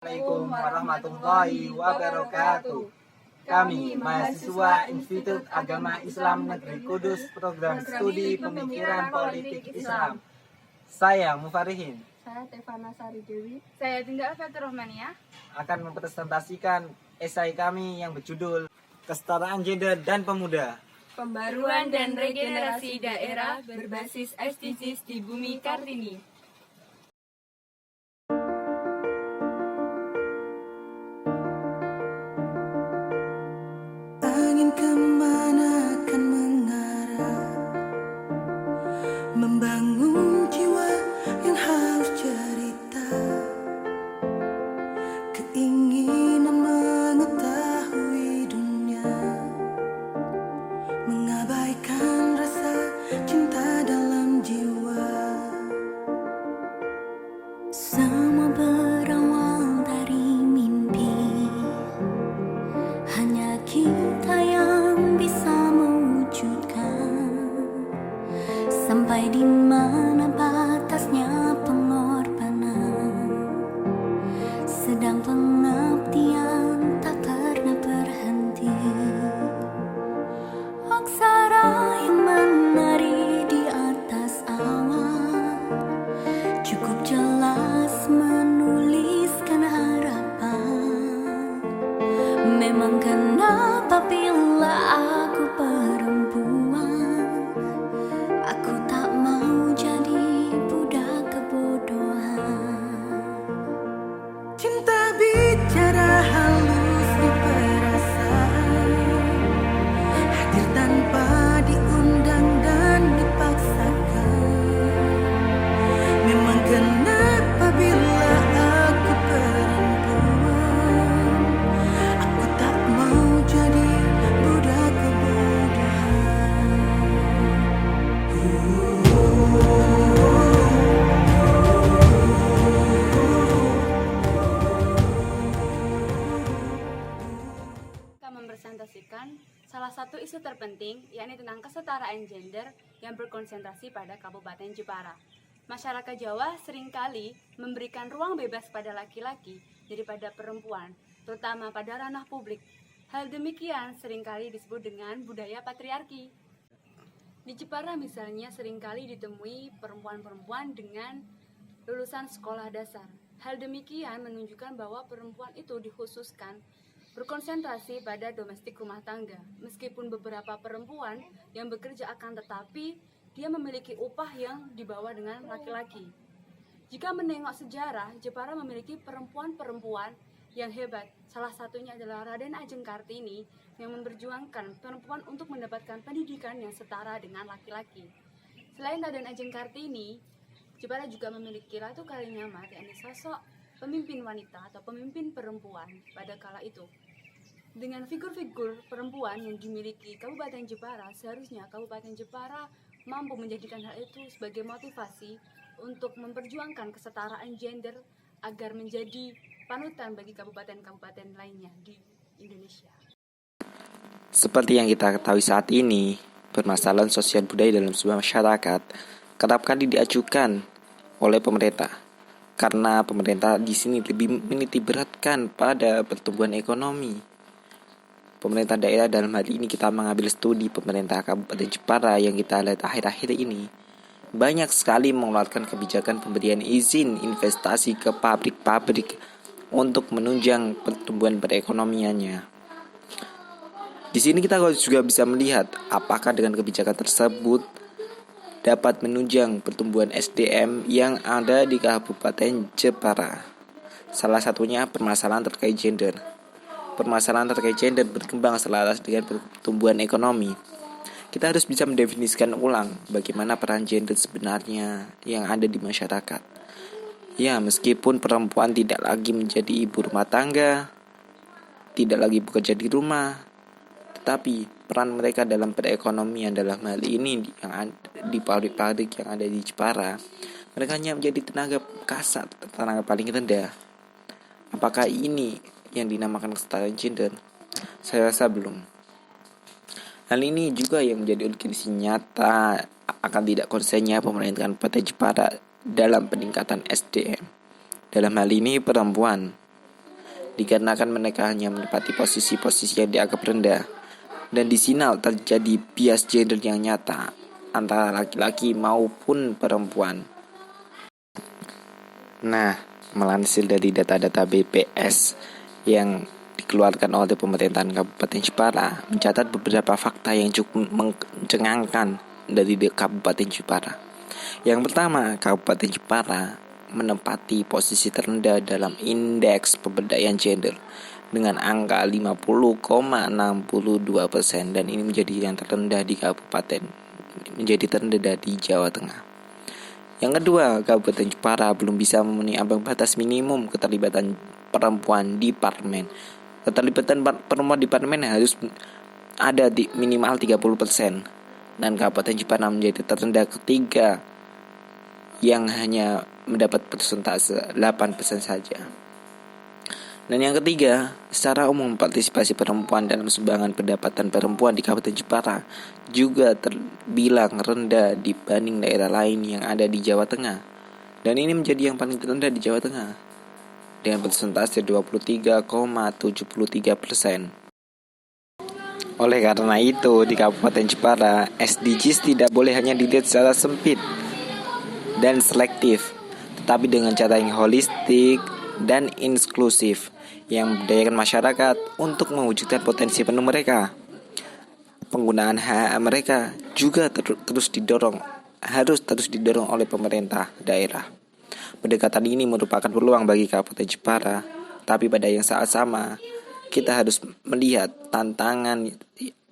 Assalamualaikum warahmatullahi wabarakatuh. Kami mahasiswa Institut Agama Islam Negeri Kudus Program Studi Pemikiran Politik Islam. Saya Mufarihin. Saya Tevana Sari Dewi. Saya Dinda Fatur Rohmania Akan mempresentasikan esai kami yang berjudul Kesetaraan Gender dan Pemuda. Pembaruan dan Regenerasi Daerah berbasis SDGs di Bumi Kartini. Angin kemana akan mengarah, membangun jiwa yang haus cerita, keinginan mengetahui dunia, mengabaikan rasa cinta dalam jiwa. Semua berawal dari mimpi, hanya kita yang bisa mewujudkan. Sampai di mana batasnya pengorbanan, sedang pengabdian tak pernah berhenti. Aksara yang menari di atas awan cukup jelas menuliskan harapan. Memang kenapa bila aku perempuan, aku tak mau jadi budak kebodohan. Cinta bicara halusnya perasaan, hadir tanpa diundang dan dipaksakan. Memang kenapa bila aku perempuan, aku tak mau jadi budak kebodohan. Kita mempresentasikan salah satu isu terpenting, yakni tentang kesetaraan gender yang berkonsentrasi pada Kabupaten Jepara. Masyarakat Jawa seringkali memberikan ruang bebas pada laki-laki daripada perempuan, terutama pada ranah publik. Hal demikian seringkali disebut dengan budaya patriarki. Di Jepara misalnya seringkali ditemui perempuan-perempuan dengan lulusan sekolah dasar. Hal demikian menunjukkan bahwa perempuan itu dikhususkan berkonsentrasi pada domestik rumah tangga. Meskipun beberapa perempuan yang bekerja akan tetapi dia memiliki upah yang dibawa dengan laki-laki. Jika menengok sejarah, Jepara memiliki perempuan-perempuan yang hebat. Salah satunya adalah Raden Ajeng Kartini yang memperjuangkan perempuan untuk mendapatkan pendidikan yang setara dengan laki-laki. Selain Raden Ajeng Kartini, Jepara juga memiliki Ratu Kalinyamat, yakni sosok pemimpin wanita atau pemimpin perempuan pada kala itu. Dengan figur-figur perempuan yang dimiliki Kabupaten Jepara, seharusnya Kabupaten Jepara mampu menjadikan hal itu sebagai motivasi untuk memperjuangkan kesetaraan gender agar menjadi panutan bagi kabupaten-kabupaten lainnya di Indonesia. Seperti yang kita ketahui saat ini, permasalahan sosial budaya dalam sebuah masyarakat kerap kali diajukan oleh pemerintah, karena pemerintah di sini lebih menitikberatkan pada pertumbuhan ekonomi. Pemerintah daerah dalam hal ini kita mengambil studi pemerintah Kabupaten Jepara yang kita lihat akhir-akhir ini banyak sekali mengeluarkan kebijakan pemberian izin investasi ke pabrik-pabrik untuk menunjang pertumbuhan perekonomiannya. Di sini kita juga bisa melihat apakah dengan kebijakan tersebut dapat menunjang pertumbuhan SDM yang ada di Kabupaten Jepara. Salah satunya permasalahan terkait gender. Permasalahan terkait gender berkembang selaras dengan pertumbuhan ekonomi. Kita harus bisa mendefinisikan ulang bagaimana peran gender sebenarnya yang ada di masyarakat. Ya, meskipun perempuan tidak lagi menjadi ibu rumah tangga, tidak lagi bekerja di rumah, tetapi peran mereka dalam perekonomian dalam hal ini yang di pabrik-pabrik yang ada di Jepara, mereka hanya menjadi tenaga kasar, tenaga paling rendah. Apakah ini yang dinamakan kesetaraan gender? Saya rasa belum. Hal ini juga yang menjadi urgensi nyata akan tidak konsennya pemerintah Kabupaten Jepara dalam peningkatan SDM. Dalam hal ini perempuan. dikarenakan mereka hanya menempati posisi-posisi yang dianggap rendah. Dan di sini terjadi bias gender yang nyata antara laki-laki maupun perempuan. Nah, melansir dari data-data BPS yang dikeluarkan oleh pemerintahan Kabupaten Jepara, mencatat beberapa fakta yang cukup mencengangkan dari Kabupaten Jepara. Yang pertama, Kabupaten Jepara menempati posisi terendah dalam indeks pemberdayaan gender dengan angka 50,62%, dan ini menjadi yang terendah di kabupaten, menjadi terendah di Jawa Tengah. Yang kedua, Kabupaten Jepara belum bisa memenuhi ambang batas minimum keterlibatan perempuan di parlemen. Keterlibatan perempuan di parlemen harus ada di minimal 30%, dan Kabupaten Jepara menjadi terendah ketiga yang hanya mendapat persentase 8% saja. Dan yang ketiga, secara umum partisipasi perempuan dalam sumbangan pendapatan perempuan di Kabupaten Jepara juga terbilang rendah dibanding daerah lain yang ada di Jawa Tengah. Dan ini menjadi yang paling rendah di Jawa Tengah dengan persentase 23,73%. Oleh karena itu, di Kabupaten Jepara, SDGs tidak boleh hanya dilihat secara sempit dan selektif, tetapi dengan cara yang holistik dan inklusif yang memberdayakan masyarakat untuk mewujudkan potensi penuh mereka. Penggunaan hak mereka juga harus terus didorong oleh pemerintah daerah. Pendekatan ini merupakan peluang bagi Kabupaten Jepara, tapi pada yang saat sama kita harus melihat tantangan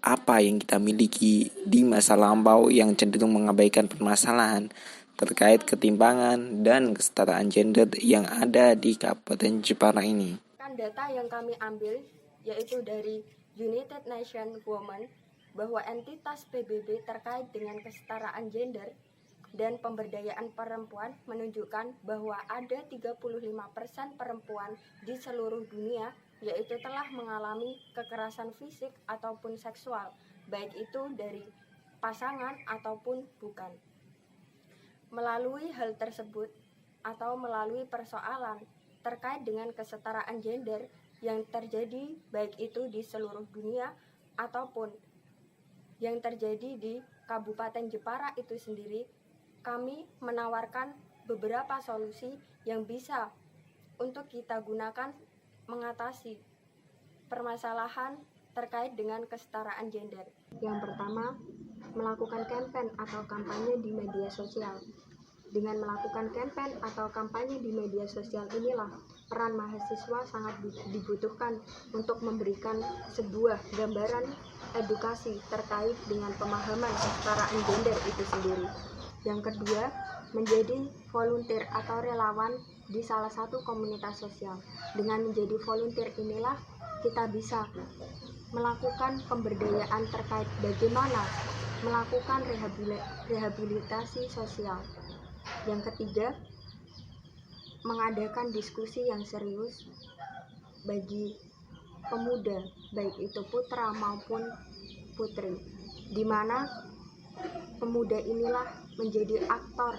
apa yang kita miliki di masa lampau yang cenderung mengabaikan permasalahan terkait ketimpangan dan kesetaraan gender yang ada di Kabupaten Jepara ini. Data yang kami ambil yaitu dari United Nations Women bahwa entitas PBB terkait dengan kesetaraan gender dan pemberdayaan perempuan menunjukkan bahwa ada 35% perempuan di seluruh dunia yaitu telah mengalami kekerasan fisik ataupun seksual, baik itu dari pasangan ataupun bukan. Melalui hal tersebut atau melalui persoalan terkait dengan kesetaraan gender yang terjadi baik itu di seluruh dunia ataupun yang terjadi di Kabupaten Jepara itu sendiri, kami menawarkan beberapa solusi yang bisa untuk kita gunakan mengatasi permasalahan terkait dengan kesetaraan gender. Yang pertama, melakukan campaign atau kampanye di media sosial. Dengan melakukan campaign atau kampanye di media sosial inilah peran mahasiswa sangat dibutuhkan untuk memberikan sebuah gambaran edukasi terkait dengan pemahaman kesetaraan gender itu sendiri. Yang kedua, menjadi volunteer atau relawan di salah satu komunitas sosial. Dengan menjadi volunteer inilah kita bisa melakukan pemberdayaan terkait bagaimana melakukan rehabilitasi sosial. Yang ketiga, mengadakan diskusi yang serius bagi pemuda, baik itu putra maupun putri, di mana pemuda inilah menjadi aktor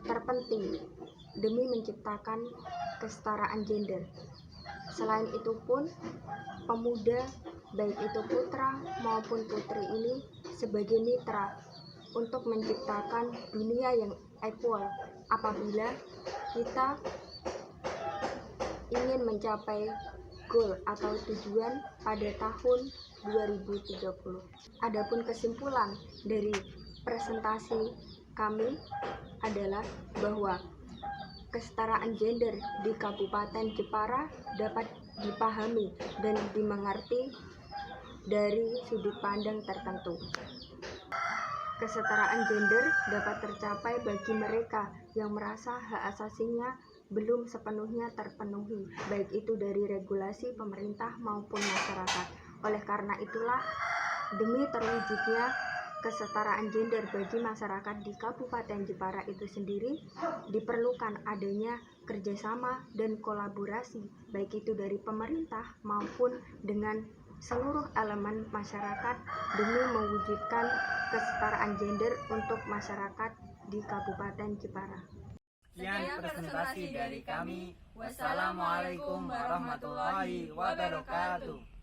terpenting demi menciptakan kesetaraan gender. Selain itu pun, pemuda, baik itu putra maupun putri ini sebagai mitra untuk menciptakan dunia yang equal apabila kita ingin mencapai goal atau tujuan pada tahun 2030. Adapun kesimpulan dari presentasi kami adalah bahwa kesetaraan gender di Kabupaten Jepara dapat dipahami dan dimengerti dari sudut pandang tertentu. Kesetaraan gender dapat tercapai bagi mereka yang merasa hak asasinya belum sepenuhnya terpenuhi, baik itu dari regulasi pemerintah maupun masyarakat. Oleh karena itulah, demi terwujudnya kesetaraan gender bagi masyarakat di Kabupaten Jepara itu sendiri, diperlukan adanya kerjasama dan kolaborasi, baik itu dari pemerintah maupun dengan seluruh elemen masyarakat demi mewujudkan kesetaraan gender untuk masyarakat di Kabupaten Jepara. Sekian presentasi dari kami. Wassalamualaikum warahmatullahi wabarakatuh.